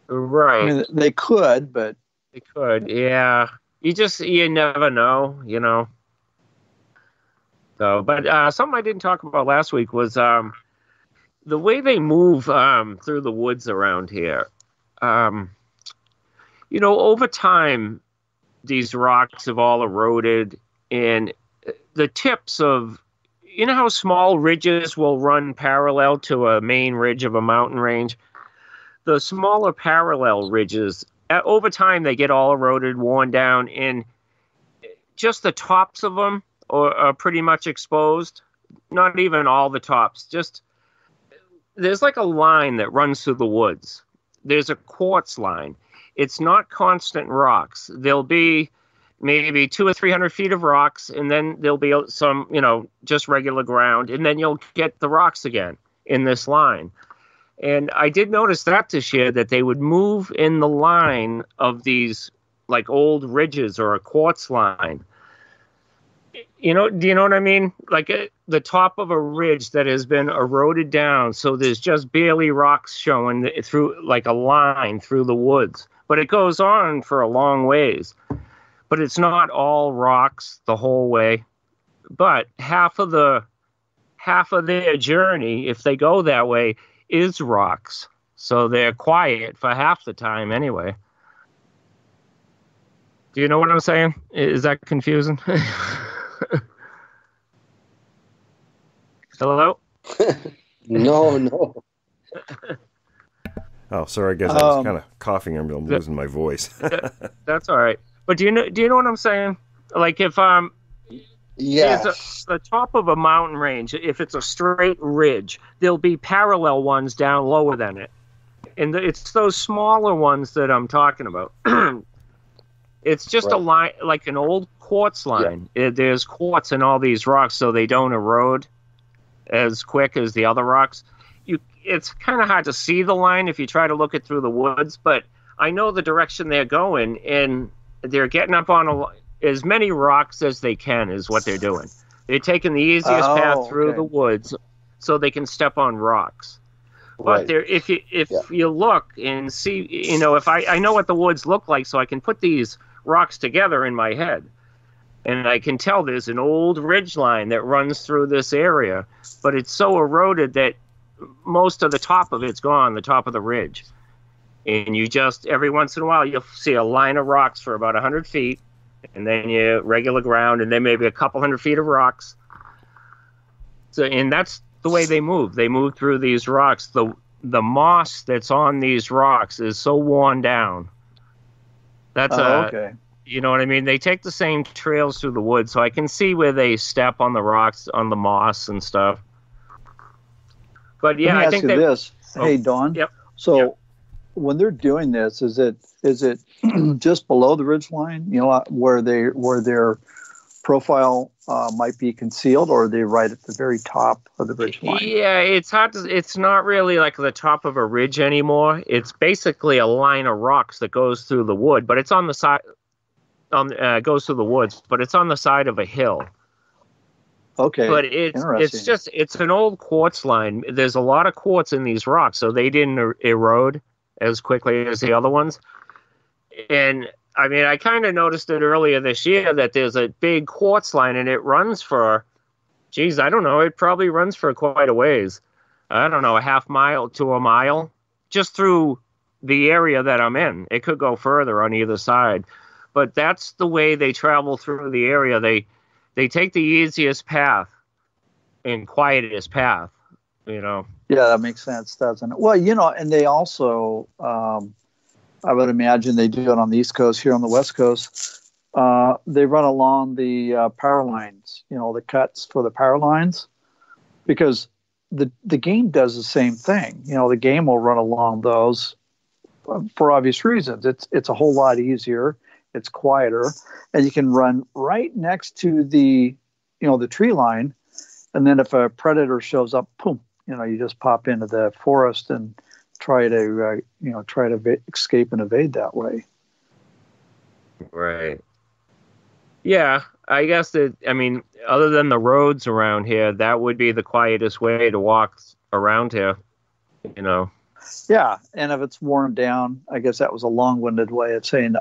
Right. I mean, they could, but... They could, yeah. You never know, So, but something I didn't talk about last week was the way they move through the woods around here. Over time, these rocks have all eroded, and the tips of, how small ridges will run parallel to a main ridge of a mountain range? The smaller parallel ridges, over time, they get all eroded, worn down, and just the tops of them are pretty much exposed. Not even all the tops. Just, there's like a line that runs through the woods. There's a quartz line. It's not constant rocks. There'll be maybe 200 or 300 feet of rocks, and then there'll be some, just regular ground, and then you'll get the rocks again in this line. And I did notice that this year, that they would move in the line of these like old ridges or a quartz line. Do you know what I mean? Like the top of a ridge that has been eroded down, so there's just barely rocks showing through, like a line through the woods. But it goes on for a long ways. But it's not all rocks the whole way. But half of their journey, if they go that way, is rocks. So they're quiet for half the time anyway. Do you know what I'm saying? Is that confusing? Hello? No. Oh, sorry. I guess I was kind of coughing. I'm losing my voice. That's all right. But do you know what I'm saying? Like if Yes. the top of a mountain range, if it's a straight ridge, there'll be parallel ones down lower than it. And it's those smaller ones that I'm talking about. It's just a line, like an old quartz line. There's quartz in all these rocks, so they don't erode as quick as the other rocks. It's kind of hard to see the line if you try to look it through the woods, but I know the direction they're going, and they're getting up on as many rocks as they can is what they're doing. They're taking the easiest path through the woods so they can step on rocks. But if you look and see, if I know what the woods look like, so I can put these rocks together in my head, and I can tell there's an old ridge line that runs through this area, but it's so eroded that most of the top of it's gone, the top of the ridge. And you just, every once in a while, you'll see a line of rocks for about 100 feet, and then you regular ground, and then maybe a couple 100 feet of rocks. So, and that's the way they move. They move through these rocks. The moss that's on these rocks is so worn down. That's you know what I mean? They take the same trails through the woods, so I can see where they step on the rocks, on the moss and stuff. But yeah, I think you this. Hey, Don. Yep. So when they're doing this, is it just below the ridge line? Where their profile might be concealed, or are they right at the very top of the ridge line? Yeah, it's hard to. It's not really like the top of a ridge anymore. It's basically a line of rocks that goes through the wood, but it's on the side. Goes through the woods, but it's on the side of a hill. Okay. But it's an old quartz line. There's a lot of quartz in these rocks, so they didn't erode as quickly as the other ones. And I mean, I kind of noticed it earlier this year that there's a big quartz line, and it runs for, I don't know, it probably runs for quite a ways. I don't know, a half mile to a mile, just through the area that I'm in. It could go further on either side. But that's the way they travel through the area. They take the easiest path and quietest path, Yeah, that makes sense, doesn't it? Well, and they also, I would imagine they do it on the East Coast. Here on the West Coast, they run along the power lines, the cuts for the power lines, because the game does the same thing. The game will run along those for obvious reasons. It's a whole lot easier. It's quieter, and you can run right next to the tree line, and then if a predator shows up, boom, you just pop into the forest and try to escape and evade that way. Right. Yeah, I guess other than the roads around here, that would be the quietest way to walk around here. Yeah, and if it's worn down, I guess that was a long-winded way of saying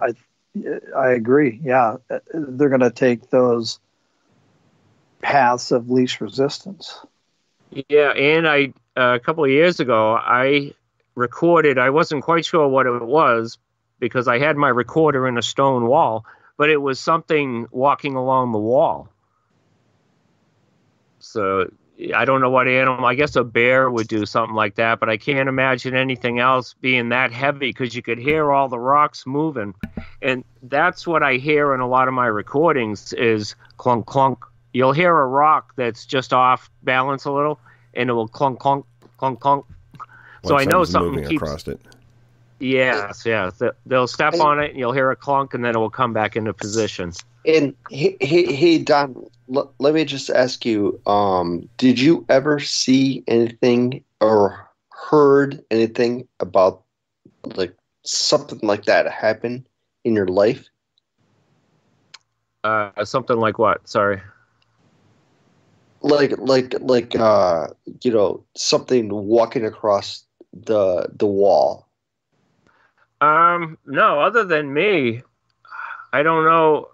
I agree. Yeah, they're going to take those paths of least resistance. Yeah, and a couple of years ago, I recorded. I wasn't quite sure what it was because I had my recorder in a stone wall, but it was something walking along the wall. So I don't know what animal. I guess a bear would do something like that, but I can't imagine anything else being that heavy because you could hear all the rocks moving. And that's what I hear in a lot of my recordings is clunk, clunk. You'll hear a rock that's just off balance a little, and it will clunk, clunk, clunk, clunk. So I know something keeps across it. Yes. They'll step on it, and you'll hear a clunk, and then it will come back into position. And hey, Don, let me just ask you, did you ever see anything or heard anything about like something like that happen in your life? Something like what? Sorry. Like something walking across the wall. No, other than me, I don't know.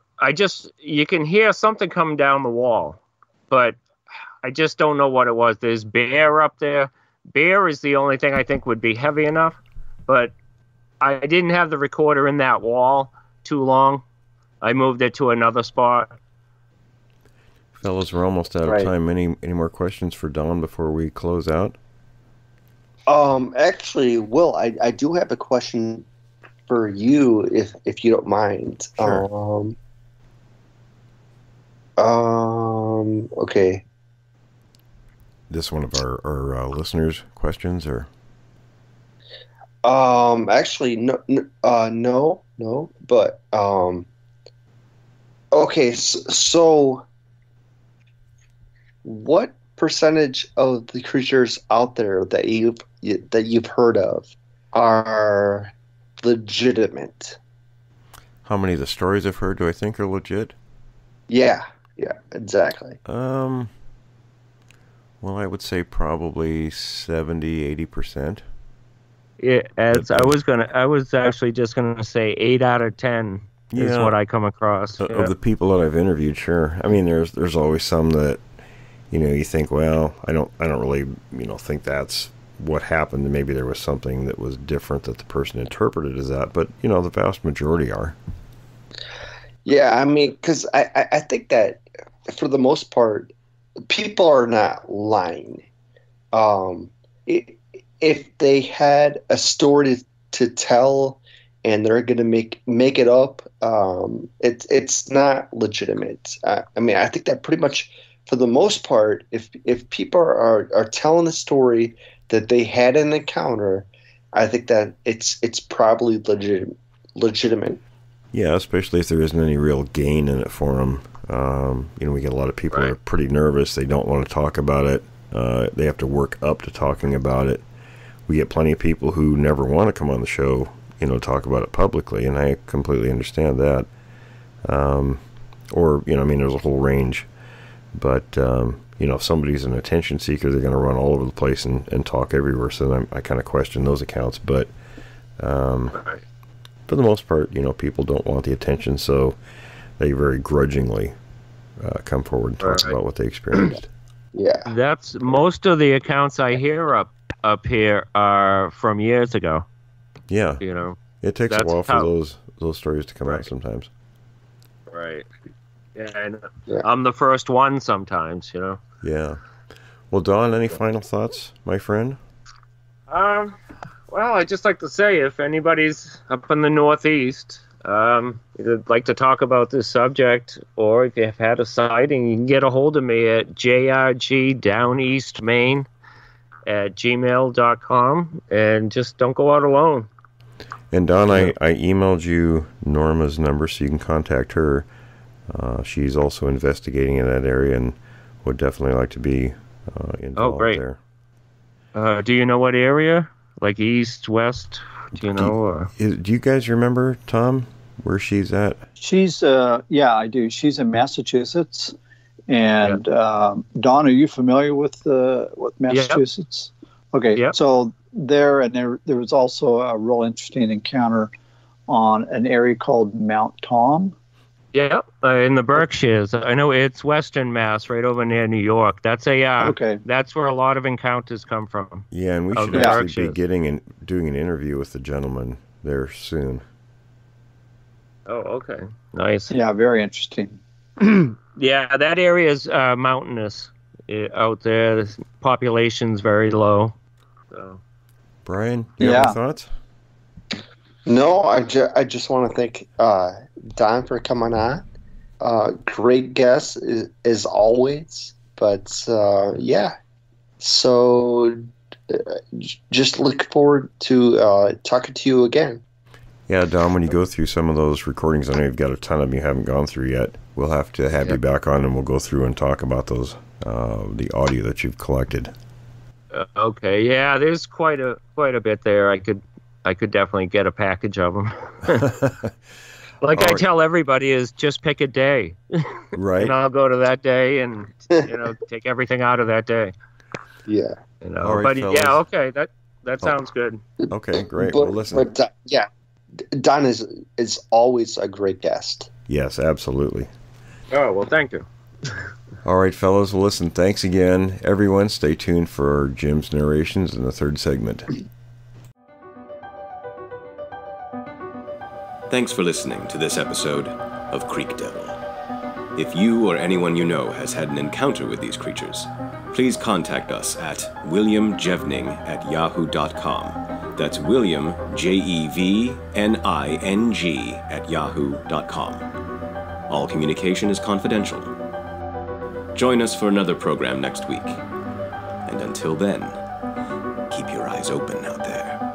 You can hear something coming down the wall, but I just don't know what it was. There's bear up there. Bear is the only thing I think would be heavy enough, but I didn't have the recorder in that wall too long. I moved it to another spot. Fellas, we're almost out of time. Any more questions for Don before we close out? Actually, Will, I do have a question for you, if you don't mind. Sure. Okay. This one of our listeners' questions, or? Actually, no, but okay. So, what percentage of the creatures out there that you've heard of are legitimate? How many of the stories I've heard do I think are legit? Yeah, exactly. Well, I would say probably 70-80%. Yeah, I was actually just gonna say 8 out of 10 is what I come across. Of the people that I've interviewed, sure. I mean, there's always some that, you think, well, I don't really, think that's what happened. And maybe there was something that was different that the person interpreted as that. But, the vast majority are. Yeah, I mean, because I think that for the most part, people are not lying. If they had a story to tell and they're going to make it up, it's not legitimate. I mean, I think that pretty much, for the most part, if people are telling a story that they had an encounter, I think that it's probably legitimate. Yeah, especially if there isn't any real gain in it for them. We get a lot of people who are pretty nervous. They don't want to talk about it. They have to work up to talking about it. We get plenty of people who never want to come on the show, talk about it publicly, and I completely understand that. There's a whole range. But, if somebody's an attention seeker, they're going to run all over the place and talk everywhere. So I kind of question those accounts. But for the most part, people don't want the attention, so they very grudgingly come forward and talk about what they experienced. Yeah. That's most of the accounts I hear up here are from years ago. Yeah. It takes a while for those stories to come out sometimes. Right. Yeah, I'm the first one sometimes, Yeah. Well, Don, any final thoughts, my friend? Well, I'd just like to say, if anybody's up in the Northeast, you'd like to talk about this subject, or if you've had a sighting, you can get a hold of me at jrdk@gmail.com, and just don't go out alone. And Don, I emailed you Norma's number so you can contact her. She's also investigating in that area and would definitely like to be involved there. Do you know what area? Like east, west? Do you know? Do you guys remember, Tom, where she's at? She's, I do. She's in Massachusetts. And Don, are you familiar with Massachusetts? Yep. Okay, so there was also a real interesting encounter on an area called Mount Tom. Yeah, in the Berkshires. I know it's Western Mass, right over near New York. That's that's where a lot of encounters come from. Yeah, and we should actually be doing an interview with the gentleman there soon. Oh, okay. Nice. Yeah, very interesting. Yeah, that area is mountainous out there. The population's very low. So. Brian, you have any thoughts? No, I just want to thank Don for coming on. Great guest as always. But so just look forward to talking to you again. Yeah, Don, when you go through some of those recordings, I know you've got a ton of them you haven't gone through yet. We'll have to have you back on, and we'll go through and talk about those, the audio that you've collected. Okay, yeah, there's quite a bit there. I could definitely get a package of them. Tell everybody is just pick a day. Right. And I'll go to that day and, take everything out of that day. Yeah. All right, fellas. Yeah, okay. That sounds good. Okay, great. Well, listen. Don is always a great guest. Yes, absolutely. Oh, well, thank you. All right, fellas. Well, listen, thanks again. Everyone, stay tuned for Jim's narrations in the third segment. Thanks for listening to this episode of Creek Devil. If you or anyone you know has had an encounter with these creatures, please contact us at williamjevning@yahoo.com. That's William, Jevning, @yahoo.com. All communication is confidential. Join us for another program next week. And until then, keep your eyes open out there.